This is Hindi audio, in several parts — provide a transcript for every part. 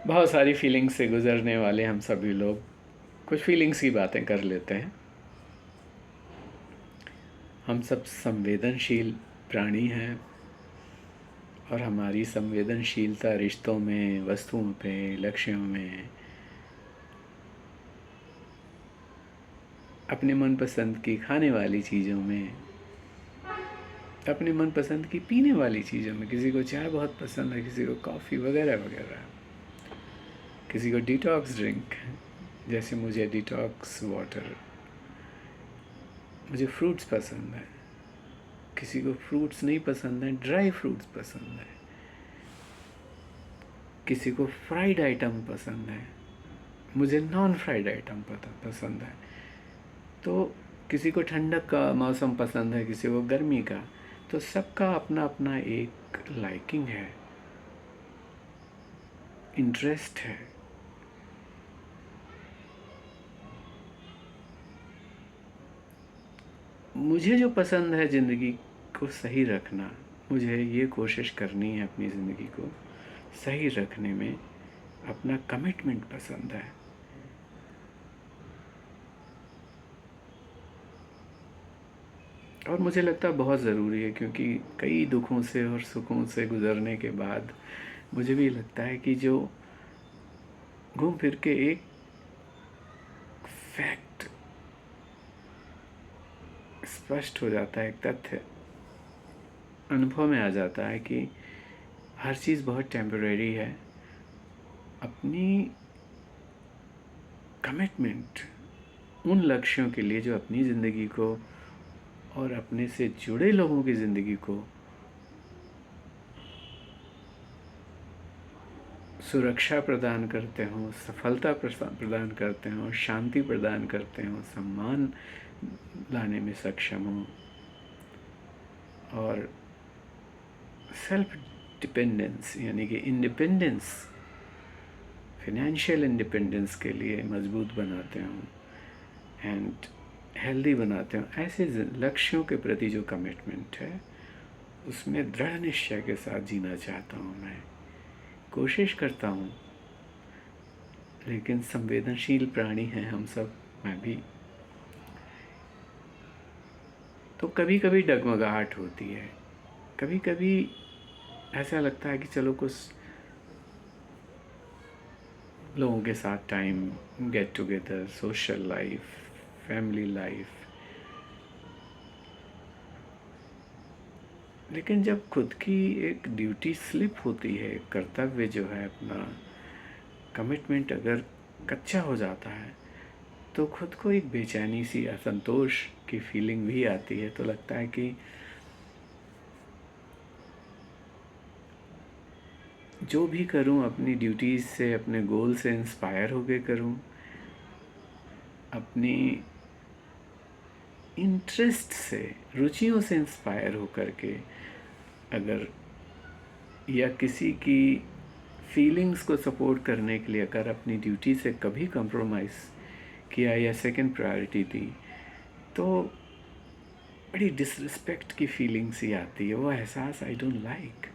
बहुत सारी फीलिंग्स से गुजरने वाले हम सभी लोग कुछ फीलिंग्स की बातें कर लेते हैं। हम सब संवेदनशील प्राणी हैं और हमारी संवेदनशीलता रिश्तों में, वस्तुओं पे, लक्ष्यों में, अपने मनपसंद की खाने वाली चीज़ों में, अपने मनपसंद की पीने वाली चीज़ों में, किसी को चाय बहुत पसंद है, किसी को कॉफ़ी वगैरह वगैरह, किसी को डिटॉक्स ड्रिंक, जैसे मुझे डिटॉक्स वाटर, मुझे फ्रूट्स पसंद है, किसी को फ्रूट्स नहीं पसंद है, ड्राई फ्रूट्स पसंद है, किसी को फ्राइड आइटम पसंद है, मुझे नॉन फ्राइड आइटम पसंद है। तो किसी को ठंडक का मौसम पसंद है, किसी को गर्मी का। तो सबका अपना अपना एक लाइकिंग है, इंटरेस्ट है। मुझे जो पसंद है ज़िंदगी को सही रखना, मुझे ये कोशिश करनी है अपनी ज़िंदगी को सही रखने में, अपना कमिटमेंट पसंद है। और मुझे लगता है बहुत ज़रूरी है, क्योंकि कई दुखों से और सुखों से गुज़रने के बाद मुझे भी लगता है कि जो घूम फिर के एक फैक्ट स्पष्ट हो जाता है, एक तथ्य अनुभव में आ जाता है कि हर चीज़ बहुत टेम्परेरी है। अपनी कमिटमेंट उन लक्ष्यों के लिए जो अपनी ज़िंदगी को और अपने से जुड़े लोगों की ज़िंदगी को सुरक्षा प्रदान करते हों, सफलता प्रदान करते हों, शांति प्रदान करते हों, सम्मान लाने में सक्षम हों और सेल्फ डिपेंडेंस यानी कि इंडिपेंडेंस, फिनेंशियल इंडिपेंडेंस के लिए मजबूत बनाते हों एंड हेल्दी बनाते हों, ऐसे लक्ष्यों के प्रति जो कमिटमेंट है उसमें दृढ़ निश्चय के साथ जीना चाहता हूँ। मैं कोशिश करता हूँ, लेकिन संवेदनशील प्राणी हैं हम सब, मैं भी। तो कभी कभी डगमगाहट होती है, कभी कभी ऐसा लगता है कि चलो कुछ लोगों के साथ time, get together, social life, family life. लेकिन जब खुद की एक ड्यूटी स्लिप होती है, कर्तव्य जो है अपना, कमिटमेंट अगर कच्चा हो जाता है, तो खुद को एक बेचैनी सी, असंतोष की फीलिंग भी आती है। तो लगता है कि जो भी करूं अपनी ड्यूटीज़ से, अपने गोल से इंस्पायर होकर करूं, अपनी इंटरेस्ट से, रुचियों से इंस्पायर होकर के अगर, या किसी की फीलिंग्स को सपोर्ट करने के लिए अगर अपनी ड्यूटी से कभी कंप्रोमाइज़ किया या सेकंड प्रायोरिटी दी, तो बड़ी डिसरिस्पेक्ट की फीलिंग सी आती है, वो एहसास आई डोंट लाइक।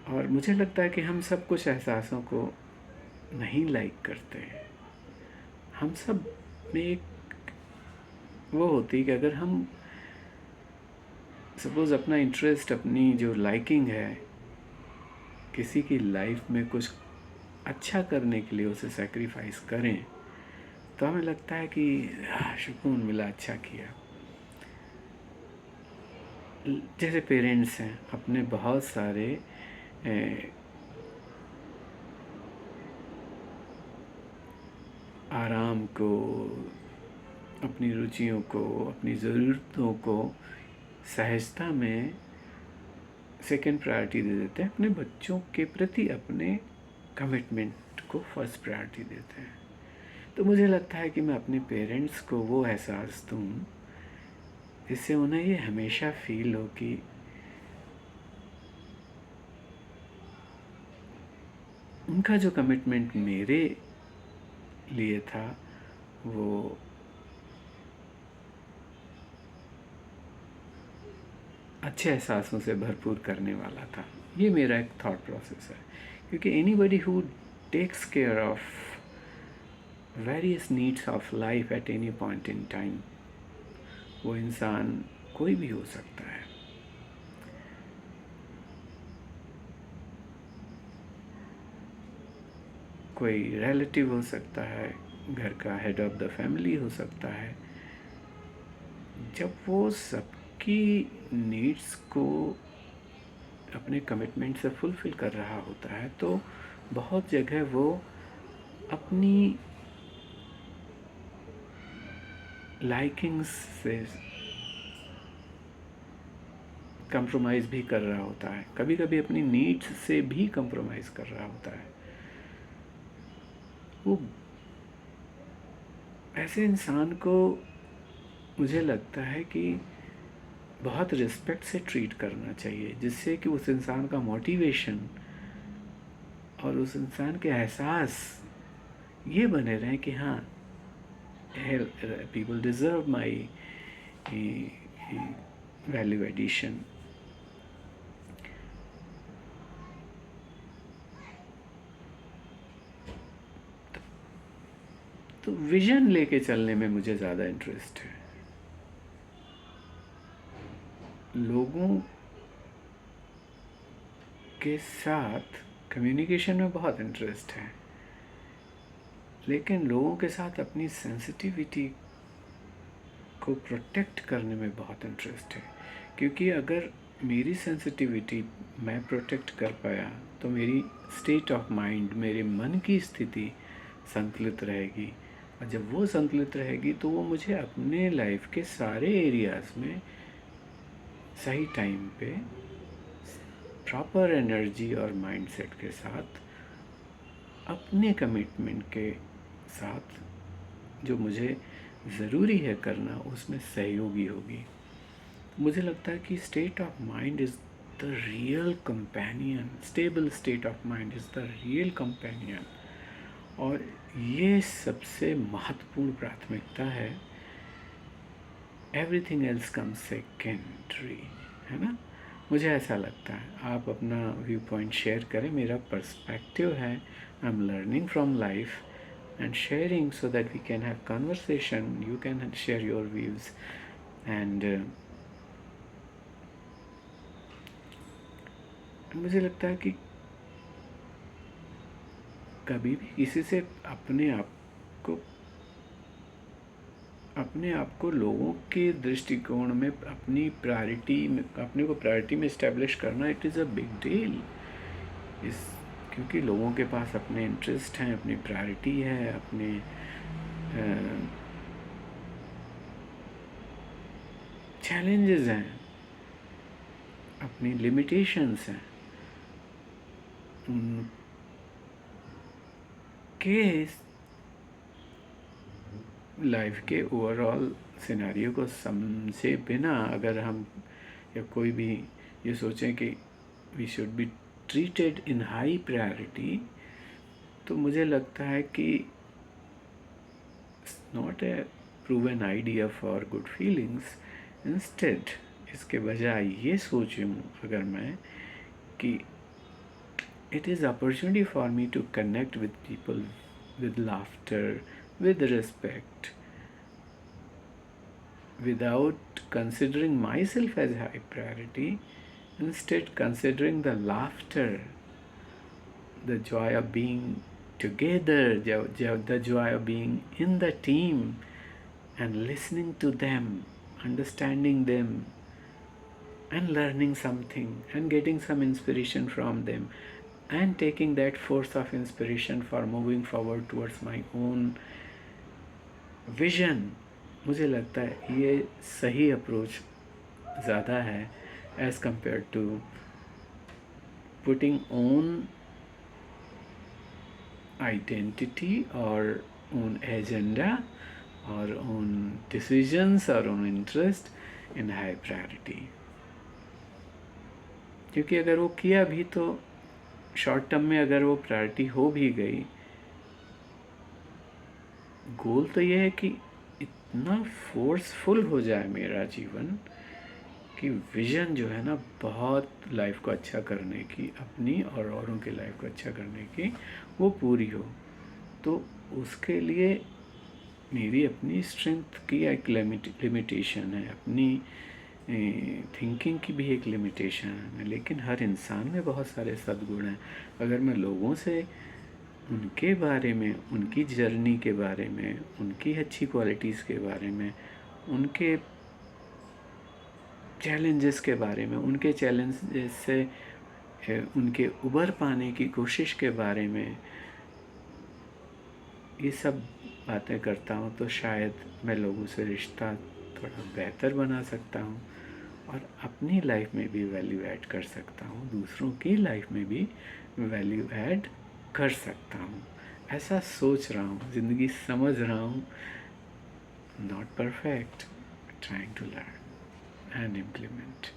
और मुझे लगता है कि हम सब कुछ एहसासों को नहीं लाइक करते हैं। हम सब में एक वो होती है कि अगर हम सपोज़ अपना इंटरेस्ट, अपनी जो लाइकिंग है, किसी की लाइफ में कुछ अच्छा करने के लिए उसे सेक्रीफाइस करें, तो हमें लगता है कि सुकून मिला, अच्छा किया। जैसे पेरेंट्स हैं, अपने बहुत सारे आराम को, अपनी रुचियों को, अपनी ज़रूरतों को सहजता में सेकंड प्रायोरिटी दे देते हैं, अपने बच्चों के प्रति अपने कमिटमेंट को फर्स्ट प्रायोरिटी देते हैं। तो मुझे लगता है कि मैं अपने पेरेंट्स को वो एहसास दूँ जिससे उन्हें ये हमेशा फील हो कि उनका जो कमिटमेंट मेरे लिए था वो अच्छे एहसासों से भरपूर करने वाला था। ये मेरा एक थॉट प्रोसेस है, क्योंकि anybody who takes care of various needs of life at any point in time, वो इंसान कोई भी हो सकता है। कोई रिलेटिव हो सकता है, घर का हेड ऑफ द फैमिली हो सकता है। जब वो सबकी नीड्स को अपने कमिटमेंट से फुलफ़िल कर रहा होता है, तो बहुत जगह वो अपनी लाइकिंग्स से कंप्रोमाइज़ भी कर रहा होता है, कभी कभी अपनी नीड्स से भी कंप्रोमाइज़ कर रहा होता है। वो ऐसे इंसान को मुझे लगता है कि बहुत रिस्पेक्ट से ट्रीट करना चाहिए, जिससे कि उस इंसान का मोटिवेशन और उस इंसान के एहसास ये बने रहें कि हाँ, people deserve my value addition. तो विजन लेके चलने में मुझे ज़्यादा इंटरेस्ट है। लोगों के साथ कम्युनिकेशन में बहुत इंटरेस्ट है, लेकिन लोगों के साथ अपनी सेंसिटिविटी को प्रोटेक्ट करने में बहुत इंटरेस्ट है। क्योंकि अगर मेरी सेंसिटिविटी मैं प्रोटेक्ट कर पाया, तो मेरी स्टेट ऑफ माइंड, मेरे मन की स्थिति संतुलित रहेगी, और जब वो संतुलित रहेगी तो वो मुझे अपने लाइफ के सारे एरियाज़ में सही टाइम पे प्रॉपर एनर्जी और माइंडसेट के साथ, अपने कमिटमेंट के साथ, जो मुझे ज़रूरी है करना, उसमें सहयोगी होगी। मुझे लगता है कि state of mind is the real companion, stable state of mind is the real companion, और ये सबसे महत्वपूर्ण प्राथमिकता है। एवरीथिंग एल्स कम्स सेकेंडरी, है ना? मुझे ऐसा लगता है। आप अपना व्यू पॉइंट शेयर करें। मेरा पर्सपेक्टिव है, I am learning from life and sharing so that we can have conversation. You can share your views, and मुझे लगता है कि कभी भी किसी से अपने आप को लोगों के दृष्टिकोण में अपनी प्रायोरिटी में, अपने को प्रायोरिटी में इस्टेब्लिश करना, it is a big deal. क्योंकि लोगों के पास अपने इंटरेस्ट हैं, अपनी प्रायोरिटी है, अपने चैलेंजेस हैं, अपनी लिमिटेशंस हैं। उनके लाइफ के ओवरऑल सिनेरियो को समझे बिना अगर हम या कोई भी ये सोचें कि we should be treated in high priority, तो मुझे लगता है कि not a proven idea for good feelings. Instead इसके बजाय ये सोचूं अगर मैं कि it is opportunity for me to connect with people with laughter, with respect, without considering myself as high priority, instead considering the laughter, the joy of being together, the joy of being in the team, and listening to them, understanding them, and learning something, and getting some inspiration from them, and taking that force of inspiration for moving forward towards my own vision। मुझे लगता है ये सही अप्रोच ज़्यादा है as compare to putting own identity और ओन एजेंडा और ओन डिसीजंस और own interest in high priority. क्योंकि अगर वो किया भी तो शॉर्ट टर्म में अगर वो प्रायोरिटी हो भी गई, गोल तो ये है कि इतना फोर्सफुल हो जाए मेरा जीवन कि विज़न जो है ना बहुत लाइफ को अच्छा करने की, अपनी और औरों की लाइफ को अच्छा करने की, वो पूरी हो। तो उसके लिए मेरी अपनी स्ट्रेंथ की एक लिमिटेशन है, अपनी थिंकिंग की भी एक लिमिटेशन है, लेकिन हर इंसान में बहुत सारे सद्गुण हैं। अगर मैं लोगों से उनके बारे में, उनकी जर्नी के बारे में, उनकी अच्छी क्वालिटीज़ के बारे में, उनके चैलेंजेस के बारे में, उनके चैलेंजेस से उनके उबर पाने की कोशिश के बारे में ये सब बातें करता हूँ, तो शायद मैं लोगों से रिश्ता थोड़ा बेहतर बना सकता हूँ और अपनी लाइफ में भी वैल्यू ऐड कर सकता हूँ, दूसरों की लाइफ में भी वैल्यू ऐड कर सकता हूँ। ऐसा सोच रहा हूँ, ज़िंदगी समझ रहा हूँ। Not perfect, trying to learn and implement.